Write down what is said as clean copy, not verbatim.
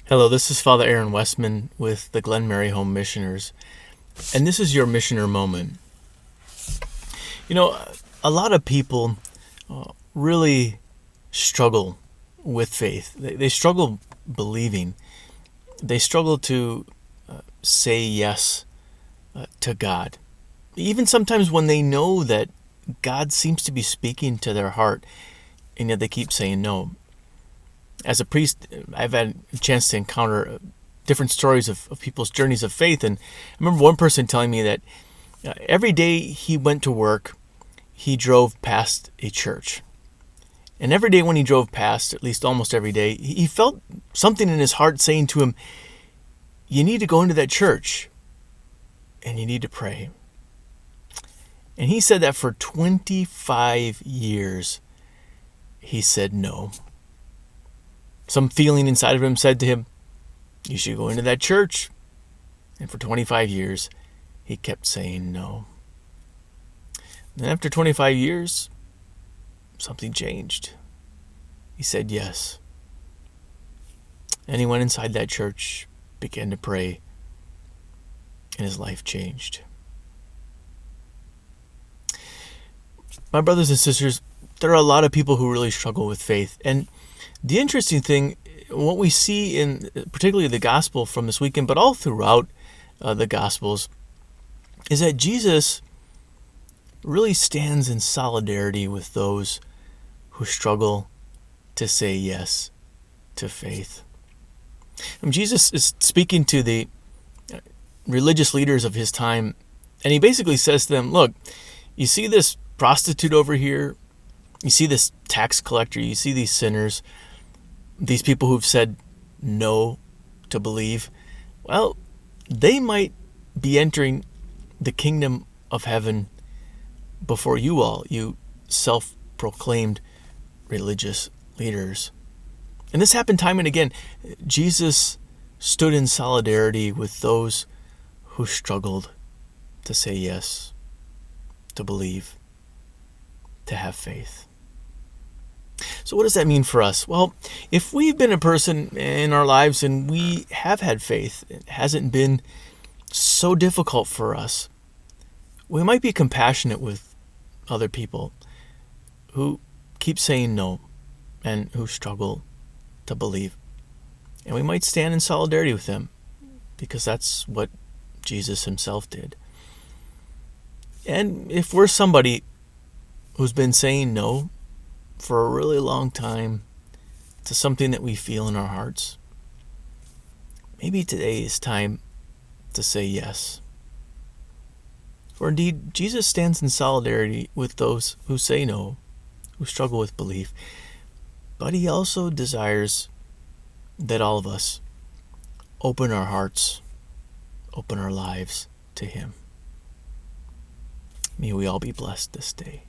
Hello, this is Father Aaron Westman with the Glen Mary Home Missioners, and this is your Missioner Moment. You know, a lot of people really struggle with faith. They struggle believing. They struggle to say yes to God. Even sometimes when they know that God seems to be speaking to their heart, and yet they keep saying no. As a priest, I've had a chance to encounter different stories of people's journeys of faith. And I remember one person telling me that every day he went to work, he drove past a church. And every day when he drove past, at least almost every day, he felt something in his heart saying to him, you need to go into that church and you need to pray. And he said that for 25 years, he said no. Some feeling inside of him said to him, you should go into that church. And for 25 years, he kept saying no. And after 25 years, something changed. He said yes. And he went inside that church, began to pray, and his life changed. My brothers and sisters, there are a lot of people who really struggle with faith. And the interesting thing, what we see in particularly the gospel from this weekend, but all throughout the gospels, is that Jesus really stands in solidarity with those who struggle to say yes to faith. And Jesus is speaking to the religious leaders of his time, and he basically says to them, look, you see this prostitute over here? You see this tax collector? You see these sinners? These people who've said no to believe? Well, they might be entering the kingdom of heaven before you all, you self-proclaimed religious leaders. And this happened time and again. Jesus stood in solidarity with those who struggled to say yes, to believe, to have faith. So what does that mean for us? Well, if we've been a person in our lives and we have had faith, it hasn't been so difficult for us, we might be compassionate with other people who keep saying no and who struggle to believe. And we might stand in solidarity with them because that's what Jesus himself did. And if we're somebody who's been saying no for a really long time to something that we feel in our hearts, maybe today is time to say yes. For indeed, Jesus stands in solidarity with those who say no, who struggle with belief, but he also desires that all of us open our hearts, open our lives to him. May we all be blessed this day.